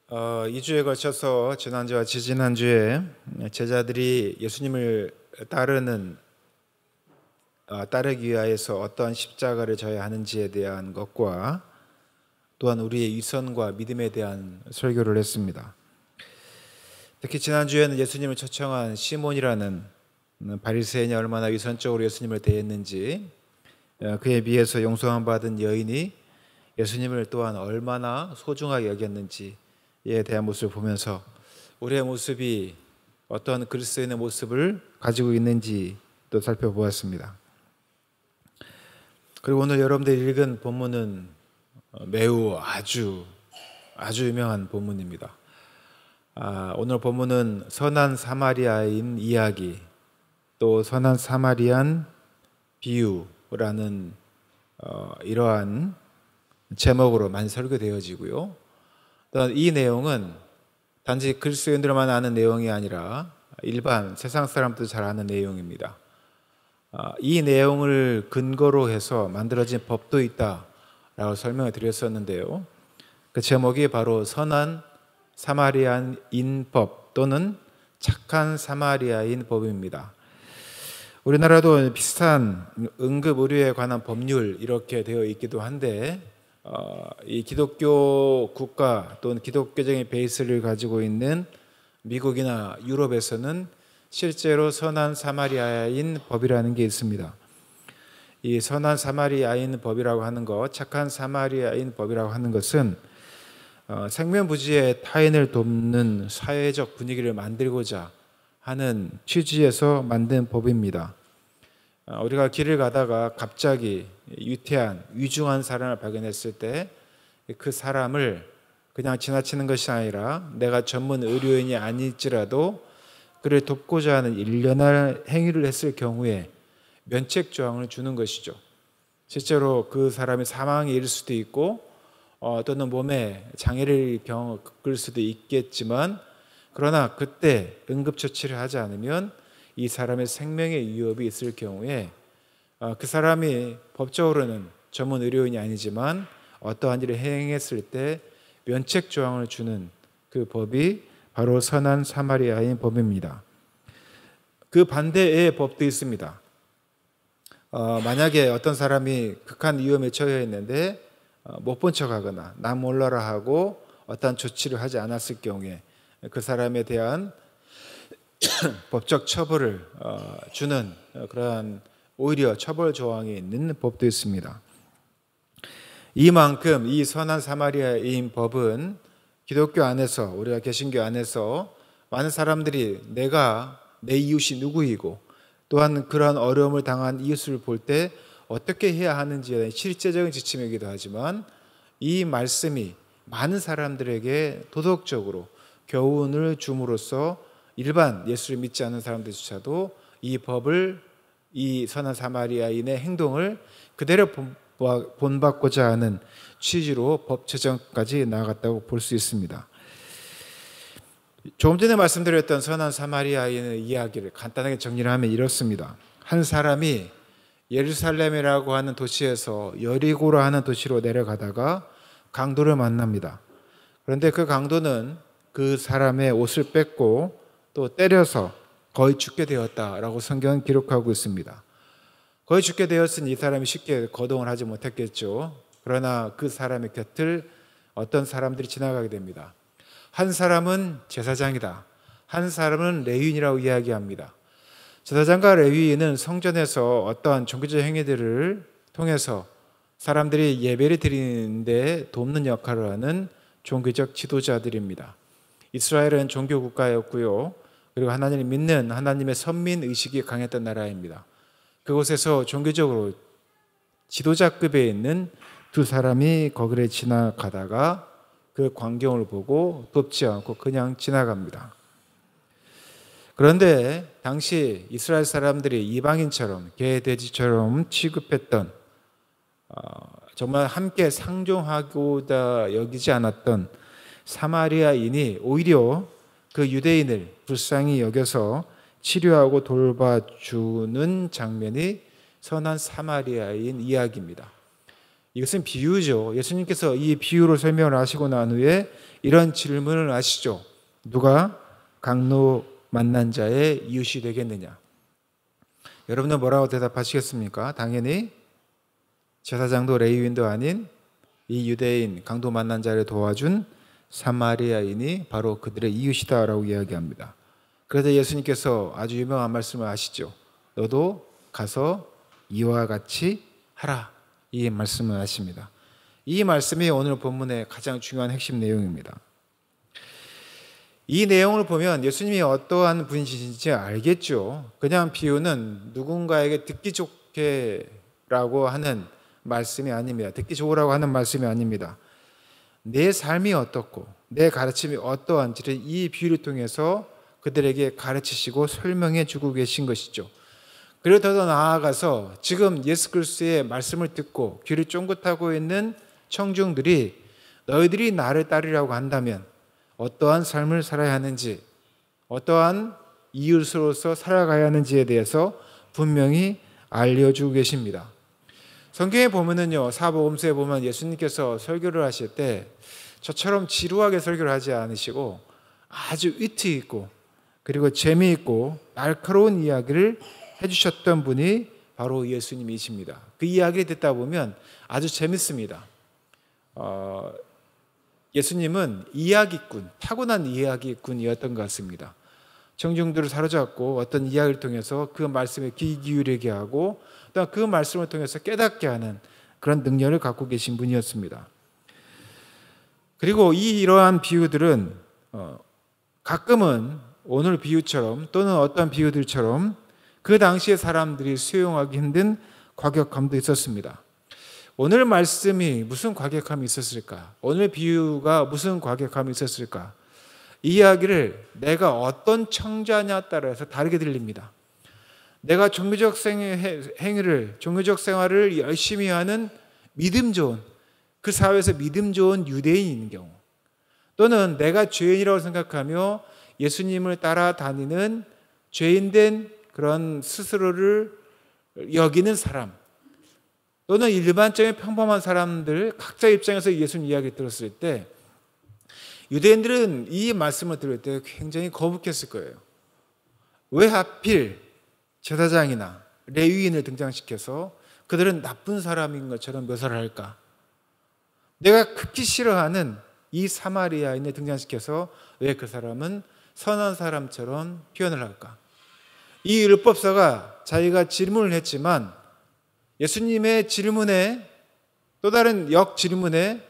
2주에 걸쳐서 지난주와 지지난주에 제자들이 예수님을 따르기 위하여서 어떠한 십자가를 져야 하는지에 대한 것과 또한 우리의 위선과 믿음에 대한 설교를 했습니다. 특히 지난주에는 예수님을 초청한 시몬이라는 바리새인이 얼마나 위선적으로 예수님을 대했는지, 그에 비해서 용서함 받은 여인이 예수님을 또한 얼마나 소중하게 여겼는지에 대한 모습을 보면서 우리의 모습이 어떤 그리스도인의 모습을 가지고 있는지 또 살펴보았습니다. 그리고 오늘 여러분들이 읽은 본문은 매우 아주 유명한 본문입니다. 오늘 본문은 선한 사마리아인 이야기, 또 선한 사마리안 비유라는 이러한 제목으로 많이 설교되어지고요. 또한 이 내용은 단지 그리스도인들만 아는 내용이 아니라 일반 세상 사람도 잘 아는 내용입니다. 이 내용을 근거로 해서 만들어진 법도 있다라고 설명을 드렸었는데요. 그 제목이 바로 선한 사마리아인 법 또는 착한 사마리아인 법입니다. 우리나라도 비슷한 응급의료에 관한 법률 이렇게 되어 있기도 한데, 이 기독교 국가 또는 기독교적인 베이스를 가지고 있는 미국이나 유럽에서는 실제로 선한 사마리아인 법이라는 게 있습니다. 이 선한 사마리아인 법이라고 하는 것, 착한 사마리아인 법이라고 하는 것은 생면부지의 타인을 돕는 사회적 분위기를 만들고자 하는 취지에서 만든 법입니다. 우리가 길을 가다가 갑자기 위태한, 위중한 사람을 발견했을 때 그 사람을 그냥 지나치는 것이 아니라 내가 전문 의료인이 아닐지라도 그를 돕고자 하는 일련의 행위를 했을 경우에 면책 조항을 주는 것이죠. 실제로 그 사람이 사망에 이를 수도 있고 또는 몸에 장애를 겪을 수도 있겠지만, 그러나 그때 응급처치를 하지 않으면 이 사람의 생명의 위협이 있을 경우에 그 사람이 법적으로는 전문 의료인이 아니지만 어떠한 일을 행했을 때 면책 조항을 주는 그 법이 바로 선한 사마리아인 법입니다. 그 반대의 법도 있습니다. 만약에 어떤 사람이 극한 위험에 처해 있는데 못 본 척하거나 나 몰라라 하고 어떠한 조치를 하지 않았을 경우에 그 사람에 대한 법적 처벌을 주는 그러한 오히려 처벌 조항이 있는 법도 있습니다. 이만큼 이 선한 사마리아인 법은 기독교 안에서, 우리가 개신교 안에서 많은 사람들이 내가 내 이웃이 누구이고 또한 그러한 어려움을 당한 이웃을 볼 때 어떻게 해야 하는지에 대한 실제적인 지침이기도 하지만, 이 말씀이 많은 사람들에게 도덕적으로 교훈을 줌으로써 일반 예수를 믿지 않는 사람들조차도 이 법을, 이 선한 사마리아인의 행동을 그대로 본받고자 하는 취지로 법 제정까지 나아갔다고 볼 수 있습니다. 조금 전에 말씀드렸던 선한 사마리아인의 이야기를 간단하게 정리를 하면 이렇습니다. 한 사람이 예루살렘이라고 하는 도시에서 여리고라 하는 도시로 내려가다가 강도를 만납니다. 그런데 그 강도는 그 사람의 옷을 뺏고 또 때려서 거의 죽게 되었다라고 성경은 기록하고 있습니다. 거의 죽게 되었으니 이 사람이 쉽게 거동을 하지 못했겠죠. 그러나 그 사람의 곁을 어떤 사람들이 지나가게 됩니다. 한 사람은 제사장이다, 한 사람은 레위인이라고 이야기합니다. 제사장과 레위인은 성전에서 어떠한 종교적 행위들을 통해서 사람들이 예배를 드리는데 돕는 역할을 하는 종교적 지도자들입니다. 이스라엘은 종교 국가였고요. 그리고 하나님을 믿는 하나님의 선민 의식이 강했던 나라입니다. 그곳에서 종교적으로 지도자급에 있는 두 사람이 거기를 지나가다가 그 광경을 보고 돕지 않고 그냥 지나갑니다. 그런데 당시 이스라엘 사람들이 이방인처럼 개, 돼지처럼 취급했던, 정말 함께 상종하고자 여기지 않았던 사마리아인이 오히려 그 유대인을 불쌍히 여겨서 치료하고 돌봐주는 장면이 선한 사마리아인 이야기입니다. 이것은 비유죠. 예수님께서 이 비유로 설명을 하시고 난 후에 이런 질문을 하시죠. 누가 강로 만난 자의 이웃이 되겠느냐? 여러분은 뭐라고 대답하시겠습니까? 당연히 제사장도 레위인도 아닌 이 유대인 강도 만난 자를 도와준 사마리아인이 바로 그들의 이웃이다라고 이야기합니다. 그래서 예수님께서 아주 유명한 말씀을 하시죠. 너도 가서 이와 같이 하라. 이 말씀을 하십니다. 이 말씀이 오늘 본문의 가장 중요한 핵심 내용입니다. 이 내용을 보면 예수님이 어떠한 분이신지 알겠죠. 그냥 비유는 누군가에게 듣기 좋게라고 하는 말씀이 아닙니다. 듣기 좋으라고 하는 말씀이 아닙니다. 내 삶이 어떻고 내 가르침이 어떠한지를 이 비유를 통해서 그들에게 가르치시고 설명해 주고 계신 것이죠. 그리고 더 나아가서 지금 예수 그리스도의 말씀을 듣고 귀를 쫑긋하고 있는 청중들이 너희들이 나를 따르려고 한다면 어떠한 삶을 살아야 하는지, 어떠한 이웃으로서 살아가야 하는지에 대해서 분명히 알려주고 계십니다. 성경에 보면은요, 사복음서에 보면 예수님께서 설교를 하실 때 저처럼 지루하게 설교를 하지 않으시고 아주 위트 있고 그리고 재미있고 날카로운 이야기를 해주셨던 분이 바로 예수님이십니다. 그 이야기를 듣다 보면 아주 재밌습니다. 예수님은 이야기꾼, 타고난 이야기꾼이었던 것 같습니다. 청중들을 사로잡고 어떤 이야기를 통해서 그 말씀에 귀 기울이게 하고 또 그 말씀을 통해서 깨닫게 하는 그런 능력을 갖고 계신 분이었습니다. 그리고 이러한 비유들은 가끔은 오늘 비유처럼 또는 어떤 비유들처럼 그 당시의 사람들이 수용하기 힘든 과격함도 있었습니다. 오늘 말씀이 무슨 과격함이 있었을까? 오늘 비유가 무슨 과격함이 있었을까? 이 이야기를 내가 어떤 청자냐에 따라서 다르게 들립니다. 내가 종교적 생활을 열심히 하는 믿음 좋은, 그 사회에서 믿음 좋은 유대인인 경우, 또는 내가 죄인이라고 생각하며 예수님을 따라다니는 죄인된 그런 스스로를 여기는 사람, 또는 일반적인 평범한 사람들 각자 입장에서 예수님 이야기 들었을 때 유대인들은 이 말씀을 들을 때 굉장히 거북했을 거예요. 왜 하필 제사장이나 레위인을 등장시켜서 그들은 나쁜 사람인 것처럼 묘사를 할까? 내가 극히 싫어하는 이 사마리아인을 등장시켜서 왜 그 사람은 선한 사람처럼 표현을 할까? 이 율법사가 자기가 질문을 했지만 예수님의 질문에 또 다른 역질문에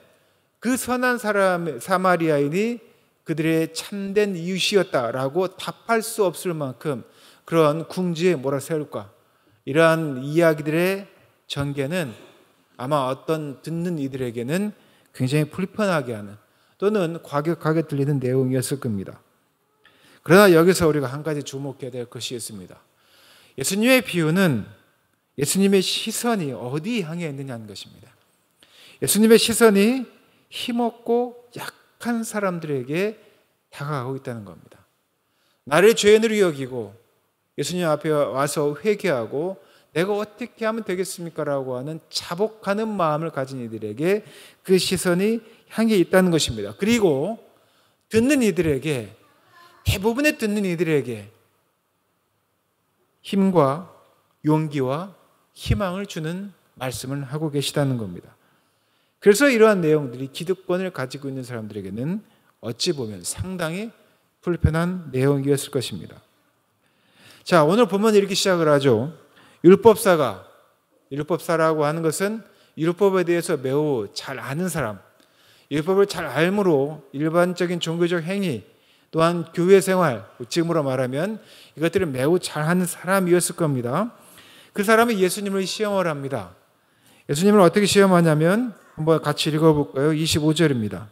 그 선한 사람 사마리아인이 그들의 참된 이웃이었다라고 답할 수 없을 만큼 그런 궁지에 몰아세울까? 이러한 이야기들의 전개는 아마 어떤 듣는 이들에게는 굉장히 불편하게 하는 또는 과격하게 들리는 내용이었을 겁니다. 그러나 여기서 우리가 한 가지 주목해야 될 것이 있습니다. 예수님의 비유는 예수님의 시선이 어디 향해 있느냐는 것입니다. 예수님의 시선이 힘없고 약한 사람들에게 다가가고 있다는 겁니다. 나를 죄인으로 여기고 예수님 앞에 와서 회개하고 내가 어떻게 하면 되겠습니까? 라고 하는 자복하는 마음을 가진 이들에게 그 시선이 향해 있다는 것입니다. 그리고 듣는 이들에게, 대부분의 듣는 이들에게 힘과 용기와 희망을 주는 말씀을 하고 계시다는 겁니다. 그래서 이러한 내용들이 기득권을 가지고 있는 사람들에게는 어찌 보면 상당히 불편한 내용이었을 것입니다. 자, 오늘 본문은 이렇게 시작을 하죠. 율법사라고 하는 것은 율법에 대해서 매우 잘 아는 사람, 율법을 잘 알므로 일반적인 종교적 행위, 또한 교회 생활, 지금으로 말하면 이것들을 매우 잘하는 사람이었을 겁니다. 그 사람이 예수님을 시험을 합니다. 예수님을 어떻게 시험하냐면 한번 같이 읽어볼까요? 25절입니다.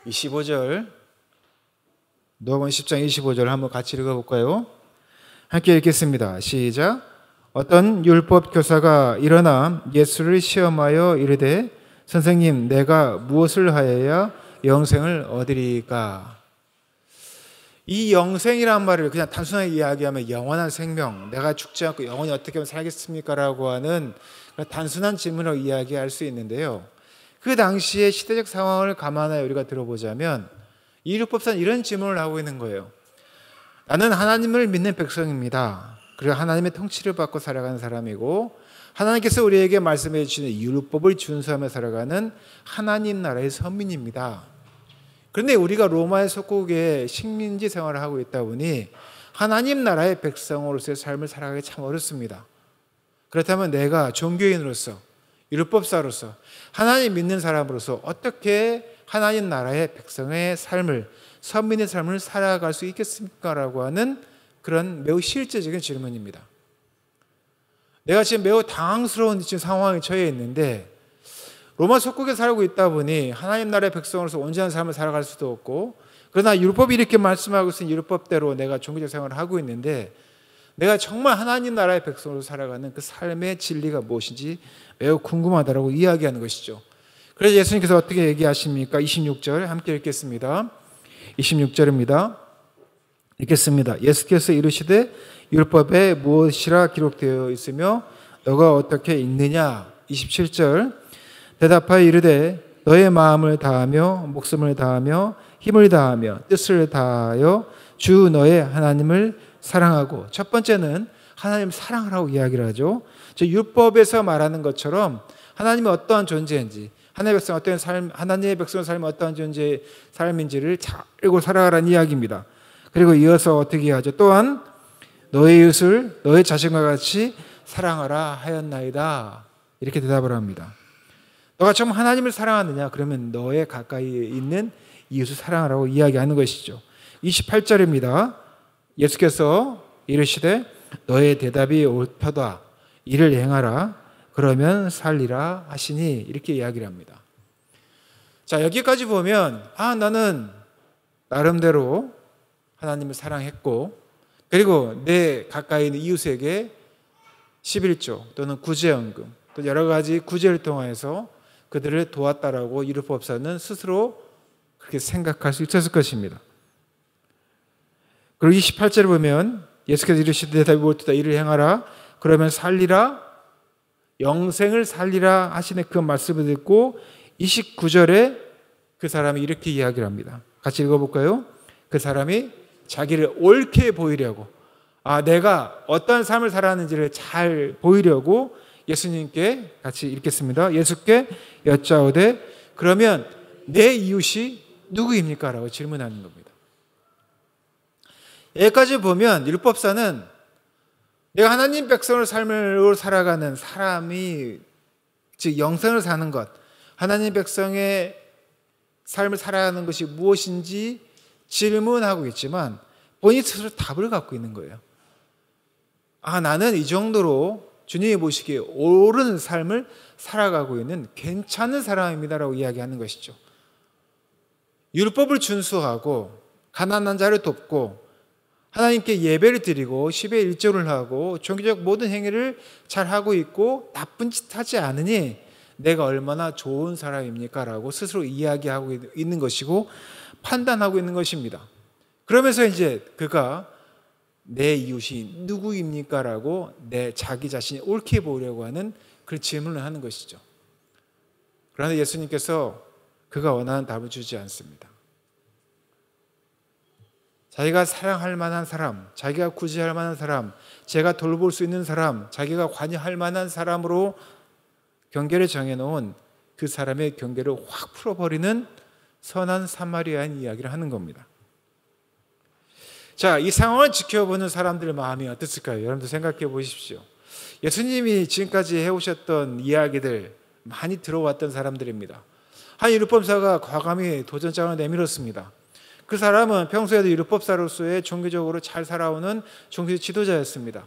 25절, 누가복음 10장 25절 한번 같이 읽어볼까요? 함께 읽겠습니다. 시작. 어떤 율법 교사가 일어나 예수를 시험하여 이르되 선생님, 내가 무엇을 하여야 영생을 얻으리까? 이 영생이란 말을 그냥 단순하게 이야기하면 영원한 생명, 내가 죽지 않고 영원히 어떻게 하면 살겠습니까? 라고 하는 단순한 질문으로 이야기할 수 있는데요. 그 당시의 시대적 상황을 감안하여 우리가 들어보자면 이 율법사는 이런 질문을 하고 있는 거예요. 나는 하나님을 믿는 백성입니다. 그리고 하나님의 통치를 받고 살아가는 사람이고 하나님께서 우리에게 말씀해 주시는 율법을 준수하며 살아가는 하나님 나라의 선민입니다. 그런데 우리가 로마의 속국에 식민지 생활을 하고 있다 보니 하나님 나라의 백성으로서의 삶을 살아가기 참 어렵습니다. 그렇다면 내가 종교인으로서, 율법사로서, 하나님 믿는 사람으로서 어떻게 하나님 나라의 백성의 삶을, 선민의 삶을 살아갈 수 있겠습니까? 라고 하는 그런 매우 실제적인 질문입니다. 내가 지금 매우 당황스러운 지금 상황에 처해 있는데 로마 속국에 살고 있다 보니 하나님 나라의 백성으로서 온전한 삶을 살아갈 수도 없고, 그러나 율법이 이렇게 말씀하고 있으니 율법대로 내가 종교적 생활을 하고 있는데 내가 정말 하나님 나라의 백성으로 살아가는 그 삶의 진리가 무엇인지 매우 궁금하다라고 이야기하는 것이죠. 그래서 예수님께서 어떻게 얘기하십니까? 26절 함께 읽겠습니다. 26절입니다. 읽겠습니다. 예수께서 이르시되 율법에 무엇이라 기록되어 있으며 너가 어떻게 읽느냐? 27절 대답하여 이르되 너의 마음을 다하며 목숨을 다하며 힘을 다하며 뜻을 다하여 주 너의 하나님을 사랑하고, 첫 번째는 하나님 사랑하라고 이야기를 하죠. 저 율법에서 말하는 것처럼 하나님이 어떠한 존재인지, 하나님의 백성 어떤 삶, 하나님의 백성의 삶이 어떠한 존재의 삶인지를 잘 알고 살아가라는 이야기입니다. 그리고 이어서 어떻게 하죠? 또한 너의 이웃을 너의 자신과 같이 사랑하라 하였나이다. 이렇게 대답을 합니다. 너가 정말 하나님을 사랑하느냐? 그러면 너의 가까이 있는 이웃을 사랑하라고 이야기하는 것이죠. 28절입니다. 예수께서 이르시되 너의 대답이 옳도다. 이를 행하라. 그러면 살리라 하시니, 이렇게 이야기를 합니다. 자, 여기까지 보면 나는 나름대로 하나님을 사랑했고, 그리고 내 가까이 있는 이웃에게 11조 또는 구제연금 또 여러 가지 구제를 통해서 그들을 도왔다라고 율법사는 스스로 그렇게 생각할 수 있었을 것입니다. 그리고 28절을 보면 예수께서 이르시되 대답이 옳도다. 이를 행하라. 그러면 살리라. 영생을 살리라 하시는 그 말씀을 듣고 29절에 그 사람이 이렇게 이야기를 합니다. 같이 읽어볼까요? 그 사람이 자기를 옳게 보이려고, 내가 어떤 삶을 살았는지를 잘 보이려고 예수님께 같이 읽겠습니다. 예수께 여짜오되 그러면 내 이웃이 누구입니까? 라고 질문하는 겁니다. 여기까지 보면 율법사는 내가 하나님 백성을 삶으로 살아가는 사람이, 즉 영생을 사는 것, 하나님 백성의 삶을 살아가는 것이 무엇인지 질문하고 있지만 본인 스스로 답을 갖고 있는 거예요. 나는 이 정도로 주님이 보시기에 옳은 삶을 살아가고 있는 괜찮은 사람입니다라고 이야기하는 것이죠. 율법을 준수하고 가난한 자를 돕고 하나님께 예배를 드리고 10의 1조를 하고 종교적 모든 행위를 잘하고 있고 나쁜 짓 하지 않으니 내가 얼마나 좋은 사람입니까? 라고 스스로 이야기하고 있는 것이고 판단하고 있는 것입니다. 그러면서 이제 그가 내 이웃이 누구입니까? 라고 자기 자신이 옳게 보려고 하는 그 질문을 하는 것이죠. 그러나 예수님께서 그가 원하는 답을 주지 않습니다. 자기가 사랑할 만한 사람, 자기가 구제할 만한 사람, 제가 돌볼 수 있는 사람, 자기가 관여할 만한 사람으로 경계를 정해놓은 그 사람의 경계를 확 풀어버리는 선한 사마리아인 이야기를 하는 겁니다. 자, 이 상황을 지켜보는 사람들의 마음이 어땠을까요? 여러분들 생각해 보십시오. 예수님이 지금까지 해오셨던 이야기들 많이 들어왔던 사람들입니다. 한 율법사가 과감히 도전장을 내밀었습니다. 그 사람은 평소에도 율법사로서의 종교적으로 잘 살아오는 종교 지도자였습니다.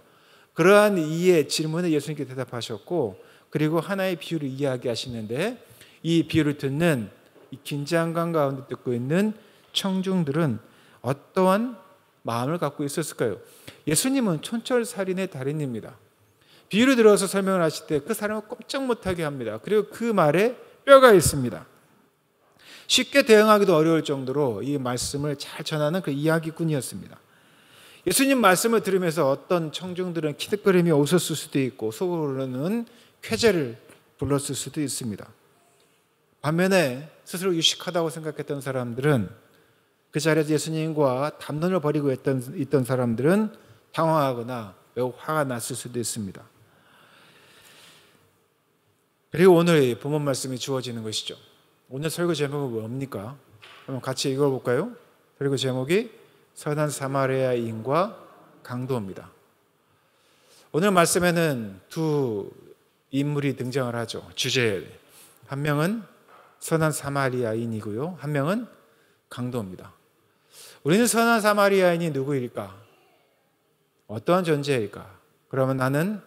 그러한 이의 질문에 예수님께 대답하셨고, 그리고 하나의 비유를 이야기하시는데 이 비유를 듣는 이 긴장감 가운데 듣고 있는 청중들은 어떠한 마음을 갖고 있었을까요? 예수님은 촌철살인의 달인입니다. 비유를 들어서 설명을 하실 때 그 사람을 꼼짝 못하게 합니다. 그리고 그 말에 뼈가 있습니다. 쉽게 대응하기도 어려울 정도로 이 말씀을 잘 전하는 그 이야기꾼이었습니다. 예수님 말씀을 들으면서 어떤 청중들은 키득거리며 웃었을 수도 있고 속으로는 쾌재를 불렀을 수도 있습니다. 반면에 스스로 유식하다고 생각했던 사람들은, 그 자리에서 예수님과 담론을 벌이고 있던 사람들은 당황하거나 매우 화가 났을 수도 있습니다. 그리고 오늘 본문 말씀이 주어지는 것이죠. 오늘 설교 제목은 뭡니까? 한번 같이 읽어볼까요? 설교 제목이 선한 사마리아인과 강도입니다. 오늘 말씀에는 두 인물이 등장을 하죠. 주제에. 한 명은 선한 사마리아인이고요, 한 명은 강도입니다. 우리는 선한 사마리아인이 누구일까? 어떠한 존재일까? 그러면 나는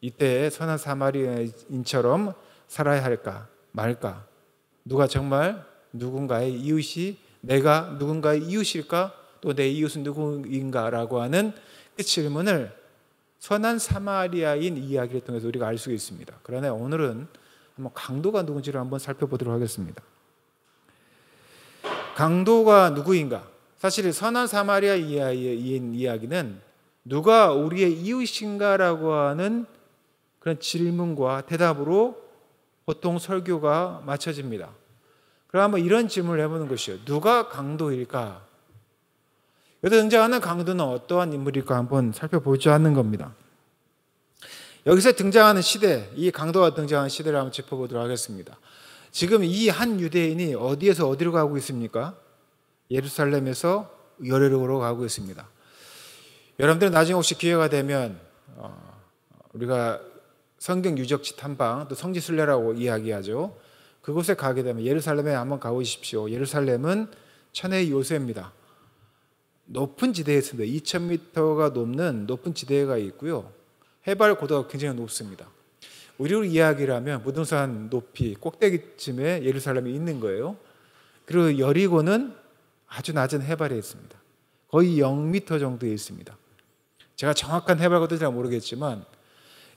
이때 선한 사마리아인처럼 살아야 할까 말까? 누가 정말 누군가의 이웃이 내가 누군가의 이웃일까? 또 내 이웃은 누구인가라고 하는 그 질문을 선한 사마리아인 이야기를 통해서 우리가 알 수 있습니다. 그러나 오늘은 한번 강도가 누군지를 한번 살펴보도록 하겠습니다. 강도가 누구인가? 사실 선한 사마리아인 이야기는 누가 우리의 이웃인가라고 하는 그런 질문과 대답으로 보통 설교가 맞춰집니다. 그럼 한번 이런 질문을 해보는 것이요. 누가 강도일까? 여기서 등장하는 강도는 어떠한 인물일까 한번 살펴보자 하는 겁니다. 여기서 등장하는 시대, 이 강도가 등장하는 시대를 한번 짚어보도록 하겠습니다. 지금 이 한 유대인이 어디에서 어디로 가고 있습니까? 예루살렘에서 여리고로 가고 있습니다. 여러분들은 나중에 혹시 기회가 되면 우리가 성경 유적지 탐방, 또 성지순례라고 이야기하죠. 그곳에 가게 되면 예루살렘에 한번 가보십시오. 예루살렘은 천혜의 요새입니다. 높은 지대에 있습니다. 2000m가 넘는 높은 지대가 있고요. 해발 고도가 굉장히 높습니다. 우리로 이야기를 하면 무등산 높이 꼭대기쯤에 예루살렘이 있는 거예요. 그리고 여리고는 아주 낮은 해발에 있습니다. 거의 0m 정도에 있습니다. 제가 정확한 해발 고도는 잘 모르겠지만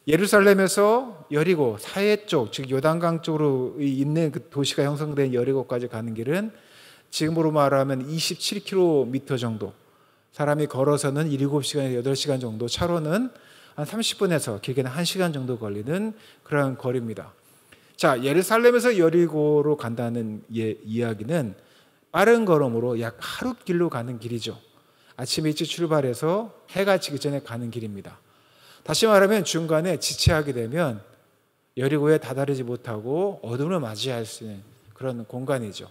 예루살렘에서 여리고 사해 쪽, 즉 요단강 쪽으로 있는 그 도시가 형성된 여리고까지 가는 길은 지금으로 말하면 27km 정도, 사람이 걸어서는 7시간에서 8시간 정도, 차로는 한 30분에서 길게는 1시간 정도 걸리는 그런 거리입니다. 자, 예루살렘에서 여리고로 간다는 이야기는 빠른 걸음으로 약 하루 길로 가는 길이죠. 아침에 일찍 출발해서 해가 지기 전에 가는 길입니다. 다시 말하면 중간에 지체하게 되면 여리고에 다다르지 못하고 어둠을 맞이할 수 있는 그런 공간이죠.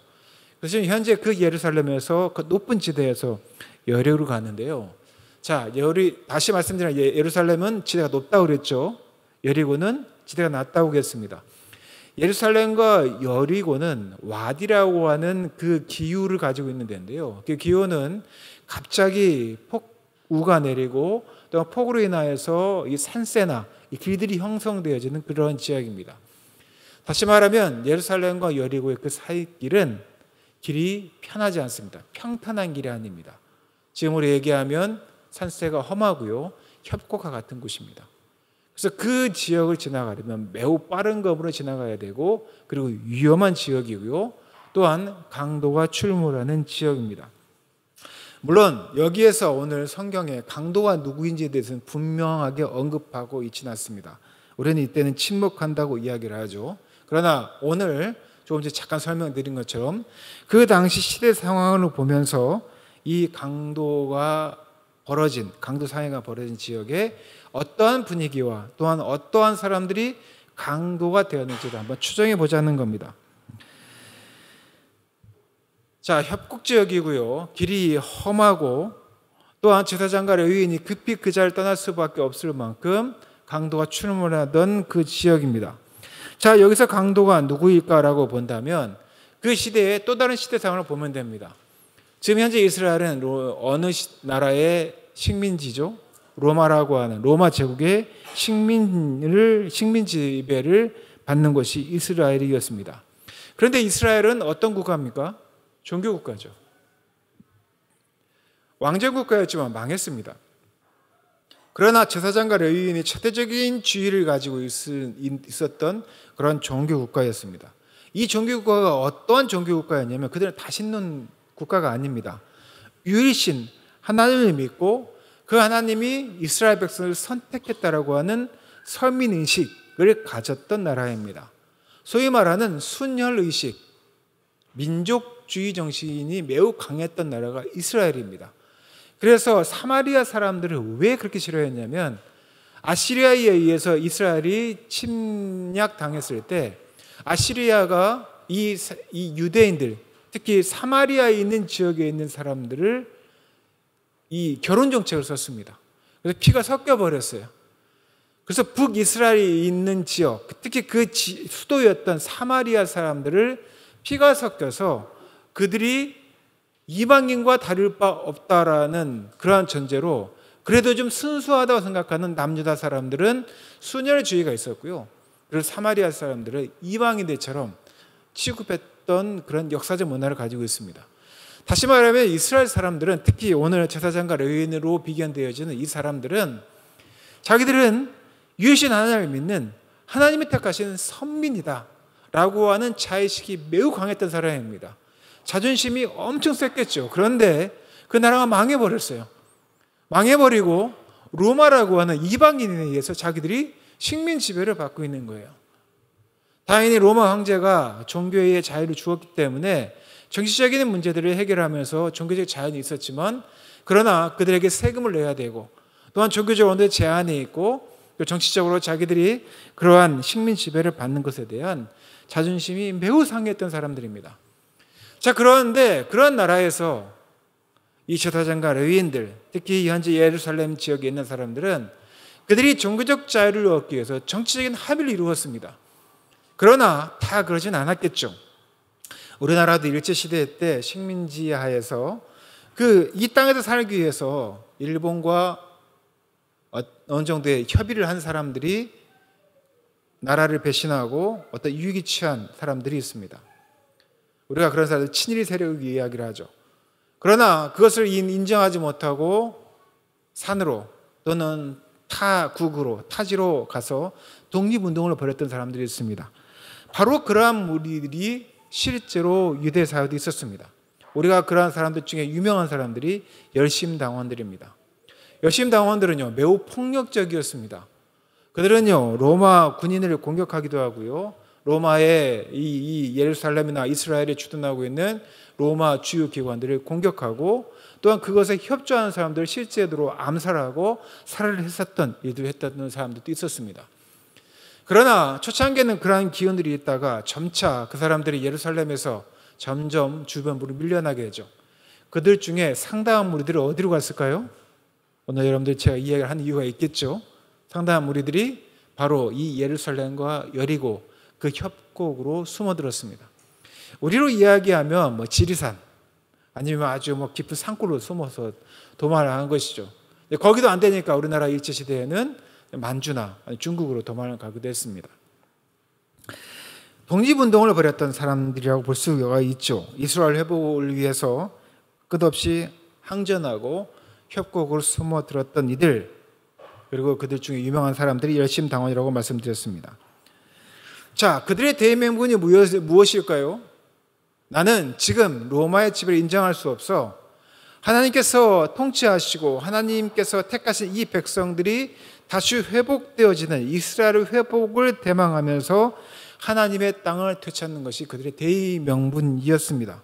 그래서 현재 그 예루살렘에서 그 높은 지대에서 여리고로 가는데요. 자, 다시 말씀드리면 예루살렘은 지대가 높다고 그랬죠. 여리고는 지대가 낮다고 그랬습니다. 예루살렘과 여리고는 와디라고 하는 그 기후를 가지고 있는 데인데요. 그 기후는 갑자기 폭우가 내리고 또 폭우로 인하여서 이 산세나 이 길들이 형성되어지는 그런 지역입니다. 다시 말하면 예루살렘과 여리고의 그 사이 길은 길이 편하지 않습니다. 평탄한 길이 아닙니다. 지금으로 얘기하면 산세가 험하고요, 협곡과 같은 곳입니다. 그래서 그 지역을 지나가려면 매우 빠른 걸음으로 지나가야 되고, 그리고 위험한 지역이고요, 또한 강도가 출몰하는 지역입니다. 물론 여기에서 오늘 성경에 강도가 누구인지에 대해서는 분명하게 언급하고 있지는 않습니다. 우리는 이때는 침묵한다고 이야기를 하죠. 그러나 오늘 조금 전에 잠깐 설명드린 것처럼 그 당시 시대 상황을 보면서 이 강도 사회가 벌어진 지역에 어떠한 분위기와 또한 어떠한 사람들이 강도가 되었는지를 한번 추정해 보자는 겁니다. 자, 협곡 지역이고요, 길이 험하고 또한 제사장과 레위인이 급히 그 자리를 떠날 수밖에 없을 만큼 강도가 출몰하던 그 지역입니다. 자, 여기서 강도가 누구일까라고 본다면 그 시대의 또 다른 시대 상황을 보면 됩니다. 지금 현재 이스라엘은 어느 나라의 식민지죠? 로마라고 하는 로마 제국의 식민 지배를 받는 것이 이스라엘이었습니다. 그런데 이스라엘은 어떤 국가입니까? 종교 국가죠. 왕정 국가였지만 망했습니다. 그러나 제사장과 레위인이 차대적인 지위를 가지고 있었던 그런 종교 국가였습니다. 이 종교 국가가 어떠한 종교 국가였냐면 그들은 다신론 국가가 아닙니다. 유일신 하나님을 믿고 그 하나님이 이스라엘 백성을 선택했다라고 하는 선민의식, 의식을 가졌던 나라입니다. 소위 말하는 순혈의식, 민족주의 정신이 매우 강했던 나라가 이스라엘입니다. 그래서 사마리아 사람들을 왜 그렇게 싫어했냐면 아시리아에 의해서 이스라엘이 침략당했을 때 아시리아가 이 유대인들, 특히 사마리아에 있는 지역에 있는 사람들을 이 결혼 정책을 썼습니다. 그래서 피가 섞여 버렸어요. 그래서 북이스라엘에 있는 지역, 특히 그 수도였던 사마리아 사람들을 피가 섞여서 그들이 이방인과 다를 바 없다라는 그러한 전제로 그래도 좀 순수하다고 생각하는 남유다 사람들은 순혈주의가 있었고요. 그래서 사마리아 사람들은 이방인들처럼 취급했던 그런 역사적 문화를 가지고 있습니다. 다시 말하면 이스라엘 사람들은 특히 오늘 제사장과 레위인으로 비견되어지는 이 사람들은 자기들은 유일신 하나님을 믿는 하나님이 택하신 선민이다 라고 하는 자의식이 매우 강했던 사람입니다. 자존심이 엄청 셌겠죠. 그런데 그 나라가 망해버렸어요. 망해버리고 로마라고 하는 이방인에 의해서 자기들이 식민 지배를 받고 있는 거예요. 다행히 로마 황제가 종교의 자유를 주었기 때문에 정치적인 문제들을 해결하면서 종교적 자유는 있었지만 그러나 그들에게 세금을 내야 되고 또한 종교적으로 제한이 있고 또 정치적으로 자기들이 그러한 식민 지배를 받는 것에 대한 자존심이 매우 상했던 사람들입니다. 자, 그런데 그런 나라에서 이 제사장과 레위인들, 특히 현재 예루살렘 지역에 있는 사람들은 그들이 종교적 자유를 얻기 위해서 정치적인 합의를 이루었습니다. 그러나 다 그러진 않았겠죠. 우리나라도 일제시대 때 식민지 하에서 이 땅에서 살기 위해서 일본과 어느 정도의 협의를 한 사람들이 나라를 배신하고 어떤 유익이 취한 사람들이 있습니다. 우리가 그런 사람들 친일 세력 이야기를 하죠. 그러나 그것을 인정하지 못하고 산으로 또는 타국으로 타지로 가서 독립운동을 벌였던 사람들이 있습니다. 바로 그러한 무리들이 실제로 유대 사회도 있었습니다. 우리가 그러한 사람들 중에 유명한 사람들이 열심당원들입니다. 열심당원들은요 매우 폭력적이었습니다. 그들은요 로마 군인을 공격하기도 하고요, 로마의 이 예루살렘이나 이스라엘에 주둔하고 있는 로마 주요 기관들을 공격하고 또한 그것에 협조하는 사람들을 실제로 암살하고 살해를 했었던 일들을 했던 사람들도 있었습니다. 그러나 초창기에는 그러한 기운들이 있다가 점차 그 사람들이 예루살렘에서 점점 주변부로 밀려나게 되죠. 그들 중에 상당한 무리들이 어디로 갔을까요? 오늘 여러분들 제가 이야기를 한 이유가 있겠죠. 상당한 무리들이 바로 이 예루살렘과 여리고 그 협곡으로 숨어들었습니다. 우리로 이야기하면 지리산 아니면 아주 깊은 산골로 숨어서 도망을 한 것이죠. 거기도 안 되니까 우리나라 일제시대에는 만주나 중국으로 도망을 가기도 했습니다. 독립운동을 벌였던 사람들이라고 볼 수가 있죠. 이스라엘 회복을 위해서 끝없이 항전하고 협곡으로 숨어들었던 이들, 그리고 그들 중에 유명한 사람들이 열심당원이라고 말씀드렸습니다. 자, 그들의 대명분이 무엇일까요? 나는 지금 로마의 지배를 인정할 수 없어. 하나님께서 통치하시고 하나님께서 택하신 이 백성들이 다시 회복되어지는 이스라엘의 회복을 대망하면서 하나님의 땅을 되찾는 것이 그들의 대의명분이었습니다.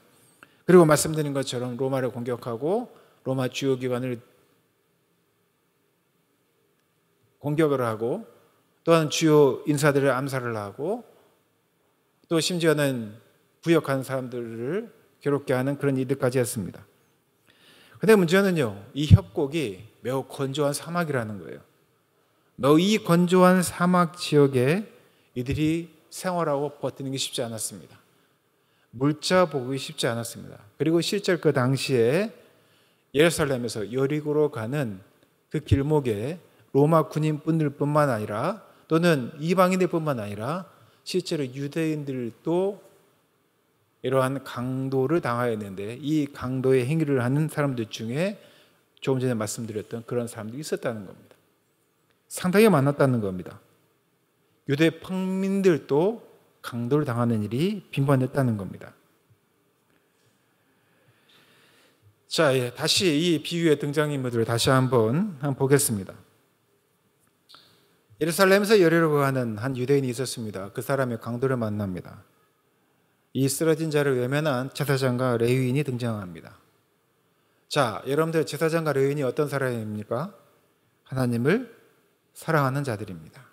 그리고 말씀드린 것처럼 로마를 공격하고 로마 주요 기관을 공격을 하고 또한 주요 인사들을 암살을 하고 또 심지어는 부역하는 사람들을 괴롭게 하는 그런 일들까지 했습니다. 그런데 문제는요, 이 협곡이 매우 건조한 사막이라는 거예요. 매우 이 건조한 사막 지역에 이들이 생활하고 버티는 게 쉽지 않았습니다. 물자 보기 쉽지 않았습니다. 그리고 실제 그 당시에 예루살렘에서 여리고로 가는 그 길목에 로마 군인뿐만 아니라 또는 이방인들뿐만 아니라 실제로 유대인들도 이러한 강도를 당하였는데 이 강도의 행위를 하는 사람들 중에 조금 전에 말씀드렸던 그런 사람들이 있었다는 겁니다. 상당히 많았다는 겁니다. 유대 평민들도 강도를 당하는 일이 빈번했다는 겁니다. 자, 다시 이 비유의 등장인물들을 다시 한번 보겠습니다. 예루살렘에서 여리고로 가는 한 유대인이 있었습니다. 그 사람의 강도를 만납니다. 이 쓰러진 자를 외면한 제사장과 레위인이 등장합니다. 자, 여러분들 제사장과 레위인이 어떤 사람입니까? 하나님을 사랑하는 자들입니다.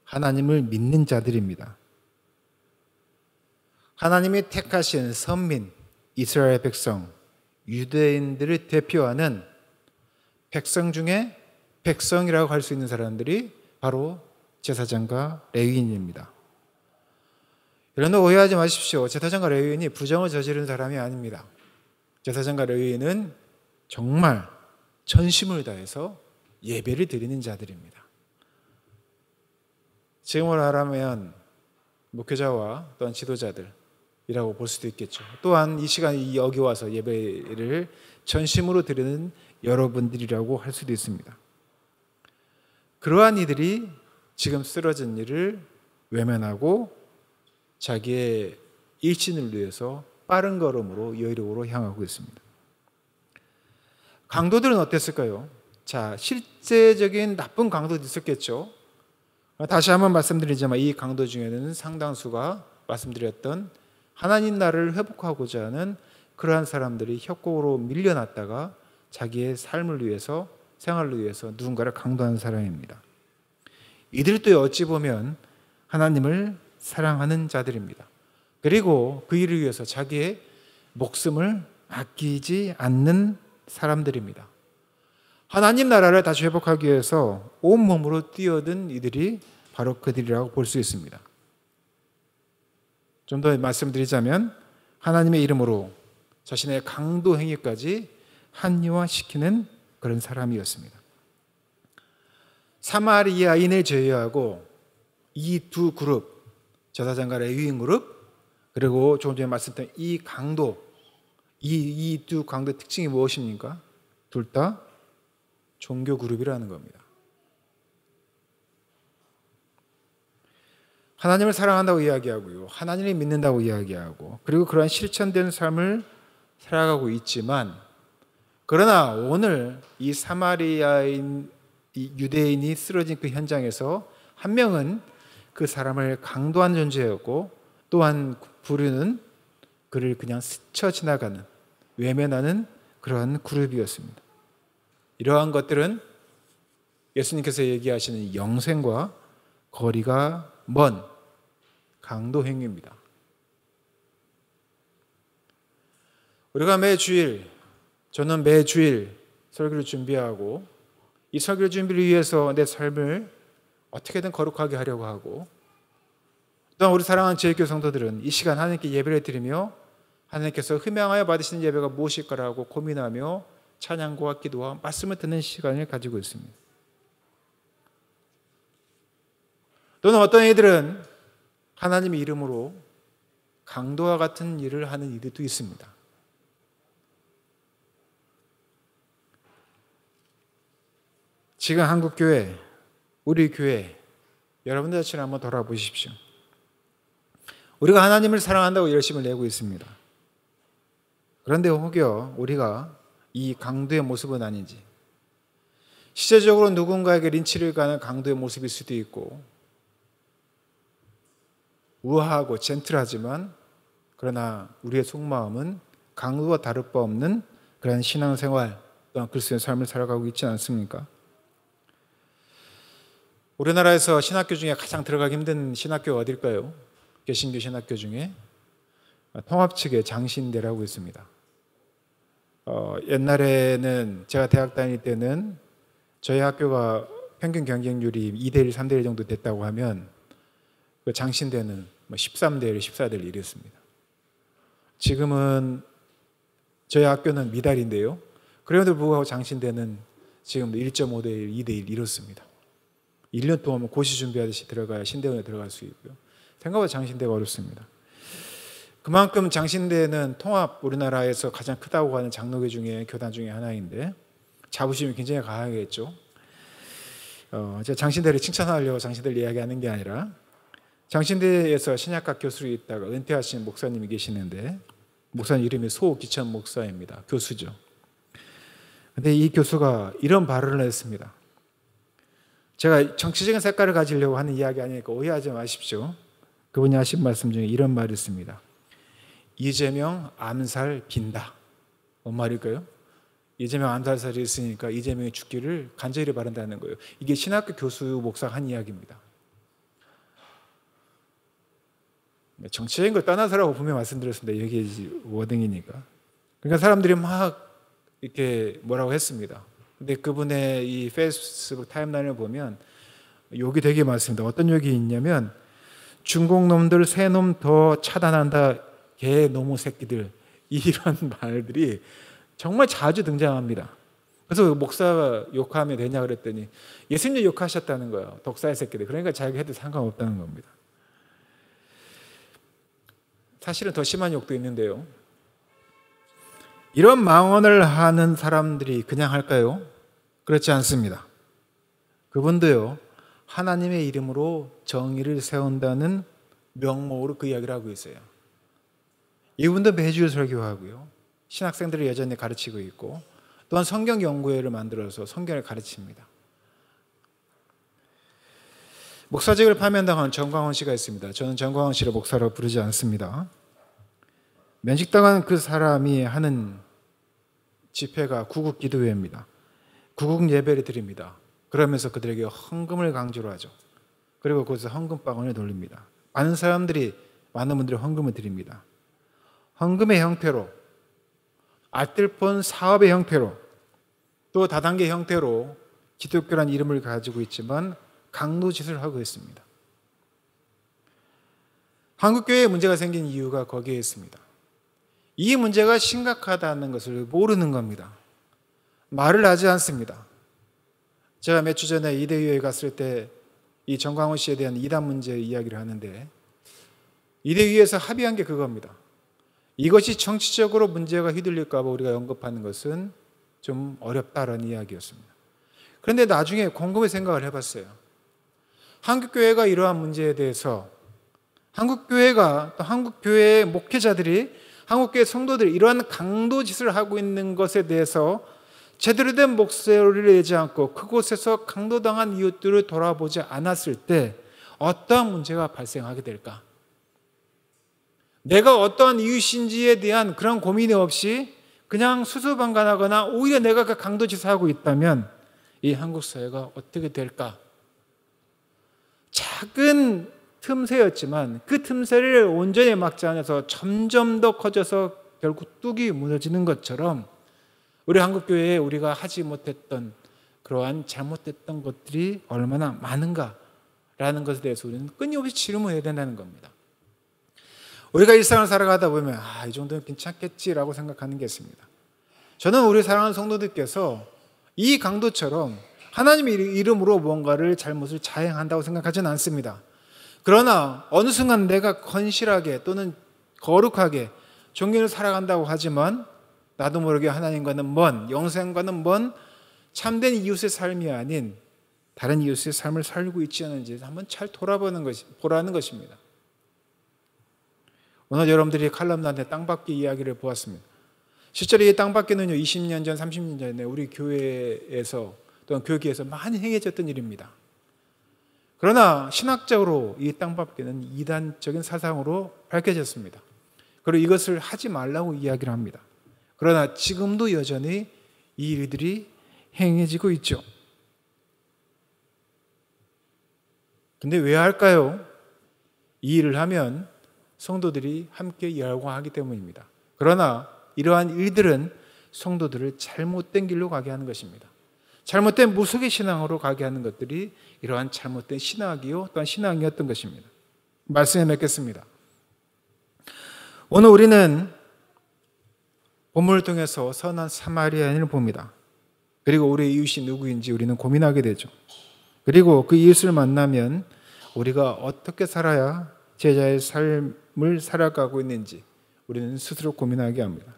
하나님을 믿는 자들입니다. 하나님이 택하신 선민, 이스라엘 백성, 유대인들을 대표하는 백성 중에 백성이라고 할 수 있는 사람들이 바로 제사장과 레위인입니다. 여러분 오해하지 마십시오. 제사장과 레위인이 부정을 저지른 사람이 아닙니다. 제사장과 레위인은 정말 전심을 다해서 예배를 드리는 자들입니다. 지금으로 말하면 목회자와 또한 지도자들이라고 볼 수도 있겠죠. 또한 이 시간에 여기 와서 예배를 전심으로 드리는 여러분들이라고 할 수도 있습니다. 그러한 이들이 지금 쓰러진 이를 외면하고 자기의 일신을 위해서 빠른 걸음으로 여리고로 향하고 있습니다. 강도들은 어땠을까요? 자, 실제적인 나쁜 강도도 있었겠죠. 다시 한번 말씀드리자면 이 강도 중에는 상당수가 말씀드렸던 하나님 나라를 회복하고자 하는 그러한 사람들이 협곡으로 밀려났다가 자기의 삶을 위해서, 생활을 위해서 누군가를 강도하는 사람입니다. 이들도 어찌 보면 하나님을 사랑하는 자들입니다. 그리고 그 일을 위해서 자기의 목숨을 아끼지 않는 사람들입니다. 하나님 나라를 다시 회복하기 위해서 온몸으로 뛰어든 이들이 바로 그들이라고 볼 수 있습니다. 좀 더 말씀드리자면 하나님의 이름으로 자신의 강도 행위까지 합리화시키는 그런 사람이었습니다. 사마리아인을 제외하고 이 두 그룹, 제사장과 레위인 그룹, 그리고 조금 전에 말씀드린 이 강도, 이 두 강도의 특징이 무엇입니까? 둘 다 종교 그룹이라는 겁니다. 하나님을 사랑한다고 이야기하고요. 하나님을 믿는다고 이야기하고 그리고 그러한 실천된 삶을 살아가고 있지만 그러나 오늘 이 사마리아인 이 유대인이 쓰러진 그 현장에서 한 명은 그 사람을 강도한 존재였고 또한 부류는 그를 그냥 스쳐 지나가는 외면하는 그러한 그룹이었습니다. 이러한 것들은 예수님께서 얘기하시는 영생과 거리가 먼 강도 행위입니다. 우리가 저는 매주일 설교를 준비하고 이 설교 준비를 위해서 내 삶을 어떻게든 거룩하게 하려고 하고 또한 우리 사랑하는 제일교회 성도들은 이 시간 하나님께 예배를 드리며 하나님께서 흠양하여 받으시는 예배가 무엇일까라고 고민하며 찬양과 기도와 말씀을 듣는 시간을 가지고 있습니다. 또는 어떤 이들은 하나님의 이름으로 강도와 같은 일을 하는 이들도 있습니다. 지금 한국교회, 우리 교회, 여러분들 자신을 한번 돌아보십시오. 우리가 하나님을 사랑한다고 열심을 내고 있습니다. 그런데 혹여 우리가 이 강도의 모습은 아닌지, 시대적으로 누군가에게 린치를 가는 강도의 모습일 수도 있고 우아하고 젠틀하지만 그러나 우리의 속마음은 강도와 다를 바 없는 그런 신앙생활 또한 그리스도의 삶을 살아가고 있지 않습니까? 우리나라에서 신학교 중에 가장 들어가기 힘든 신학교가 어딜까요? 개신교 신학교 중에 통합 측의 장신대라고 있습니다. 옛날에는 제가 대학 다닐 때는 저희 학교가 평균 경쟁률이 2대1, 3대1 정도 됐다고 하면 그 장신대는 13대1, 14대1 이랬습니다. 지금은 저희 학교는 미달인데요. 그래도 불구하고 장신대는 지금 1.5대1, 2대1 이렇습니다. 1년 동안 고시 준비하듯이 들어가야 신대원에 들어갈 수 있고요. 생각보다 장신대가 어렵습니다. 그만큼 장신대는 통합 우리나라에서 가장 크다고 하는 장로교 중에 교단 중에 하나인데 자부심이 굉장히 강하겠죠. 제가 장신대를 칭찬하려고 장신대를 이야기하는 게 아니라 장신대에서 신약학 교수로 있다가 은퇴하신 목사님이 계시는데 목사님 이름이 소기천 목사입니다. 교수죠. 근데 이 교수가 이런 발언을 했습니다. 제가 정치적인 색깔을 가지려고 하는 이야기 아니니까 오해하지 마십시오. 그분이 하신 말씀 중에 이런 말이 있습니다. 이재명 암살 빈다. 뭔 말일까요? 이재명 암살설이 있으니까 이재명이 죽기를 간절히 바란다는 거예요. 이게 신학교 교수 목사가 한 이야기입니다. 정치적인 걸 떠나서라고 분명히 말씀드렸습니다. 여기 워딩이니까. 그러니까 사람들이 막 이렇게 뭐라고 했습니다. 근데 그분의 이 페이스북 타임라인을 보면 욕이 되게 많습니다. 어떤 욕이 있냐면 중국 놈들 새 놈 더 차단한다. 개 노무 새끼들. 이런 말들이 정말 자주 등장합니다. 그래서 목사가 욕하면 되냐 그랬더니 예수님 욕하셨다는 거예요. 독사의 새끼들. 그러니까 자기가 해도 상관없다는 겁니다. 사실은 더 심한 욕도 있는데요. 이런 망언을 하는 사람들이 그냥 할까요? 그렇지 않습니다. 그분도요, 하나님의 이름으로 정의를 세운다는 명목으로 그 이야기를 하고 있어요. 이분도 매주 설교하고요. 신학생들을 여전히 가르치고 있고 또한 성경 연구회를 만들어서 성경을 가르칩니다. 목사직을 파면당한 정광훈 씨가 있습니다. 저는 정광훈 씨를 목사라고 부르지 않습니다. 면직당한 그 사람이 하는 집회가 구국 기도회입니다. 구국 예배를 드립니다. 그러면서 그들에게 헌금을 강조를 하죠. 그리고 거기서 헌금방언을 돌립니다. 많은 분들이 헌금을 드립니다. 헌금의 형태로, 알뜰폰 사업의 형태로, 또 다단계 형태로 기독교란 이름을 가지고 있지만 강도짓을 하고 있습니다. 한국교회에 문제가 생긴 이유가 거기에 있습니다. 이 문제가 심각하다는 것을 모르는 겁니다. 말을 하지 않습니다. 제가 몇 주 전에 이대유에 갔을 때 이 정광훈 씨에 대한 이단 문제 이야기를 하는데 이대유에서 합의한 게 그겁니다. 이것이 정치적으로 문제가 휘둘릴까 봐 우리가 언급하는 것은 좀 어렵다라는 이야기였습니다. 그런데 나중에 곰곰이 생각을 해봤어요. 한국교회가 이러한 문제에 대해서 한국교회가 또 한국교회의 목회자들이 한국교회 성도들이 이러한 강도짓을 하고 있는 것에 대해서 제대로 된 목소리를 내지 않고 그곳에서 강도당한 이웃들을 돌아보지 않았을 때 어떠한 문제가 발생하게 될까? 내가 어떠한 이웃인지에 대한 그런 고민이 없이 그냥 수수방관하거나 오히려 내가 그 강도짓을 하고 있다면 이 한국 사회가 어떻게 될까? 작은 틈새였지만 그 틈새를 온전히 막지 않아서 점점 더 커져서 결국 뚝이 무너지는 것처럼 우리 한국교회에 우리가 하지 못했던 그러한 잘못됐던 것들이 얼마나 많은가라는 것에 대해서 우리는 끊임없이 질문해야 된다는 겁니다. 우리가 일상을 살아가다 보면 이 정도는 괜찮겠지라고 생각하는 게 있습니다. 저는 우리 사랑하는 성도들께서 이 강도처럼 하나님의 이름으로 뭔가를 잘못을 자행한다고 생각하지는 않습니다. 그러나 어느 순간 내가 건실하게 또는 거룩하게 종교를 살아간다고 하지만 나도 모르게 하나님과는 먼, 영생과는 먼 참된 이웃의 삶이 아닌 다른 이웃의 삶을 살고 있지 않은지 한번 잘 보라는 것입니다. 오늘 여러분들이 칼럼나한테 땅받기 이야기를 보았습니다. 실제로 이 땅받기는요, 20년 전, 30년 전에 우리 교회에서 또는 교계에서 많이 행해졌던 일입니다. 그러나 신학적으로 이 땅받기는 이단적인 사상으로 밝혀졌습니다. 그리고 이것을 하지 말라고 이야기를 합니다. 그러나 지금도 여전히 이 일들이 행해지고 있죠. 근데 왜 할까요? 이 일을 하면 성도들이 함께 일하고 하기 때문입니다. 그러나 이러한 일들은 성도들을 잘못된 길로 가게 하는 것입니다. 잘못된 무속의 신앙으로 가게 하는 것들이 이러한 잘못된 신학이요 또한 신앙이었던 것입니다. 말씀에 맺겠습니다. 오늘 우리는 본문을 통해서 선한 사마리아인을 봅니다. 그리고 우리의 이웃이 누구인지 우리는 고민하게 되죠. 그리고 그 이웃을 만나면 우리가 어떻게 살아야 제자의 삶을 살아가고 있는지 우리는 스스로 고민하게 합니다.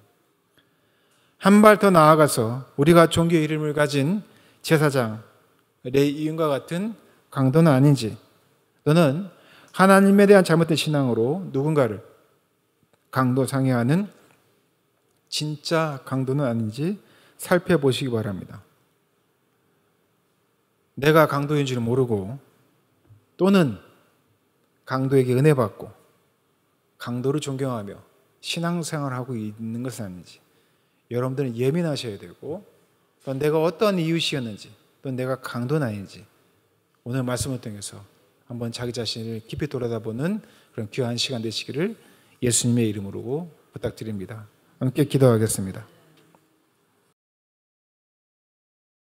한 발 더 나아가서 우리가 종교의 이름을 가진 제사장, 레위인과 같은 강도는 아닌지 또는 하나님에 대한 잘못된 신앙으로 누군가를 강도 상해하는 진짜 강도는 아닌지 살펴보시기 바랍니다. 내가 강도인 줄 모르고 또는 강도에게 은혜 받고 강도를 존경하며 신앙생활을 하고 있는 것은 아닌지 여러분들은 예민하셔야 되고 또 내가 어떤 이웃이었는지 또 내가 강도는 아닌지 오늘 말씀을 통해서 한번 자기 자신을 깊이 돌아다보는 그런 귀한 시간 되시기를 예수님의 이름으로 부탁드립니다. 함께 기도하겠습니다.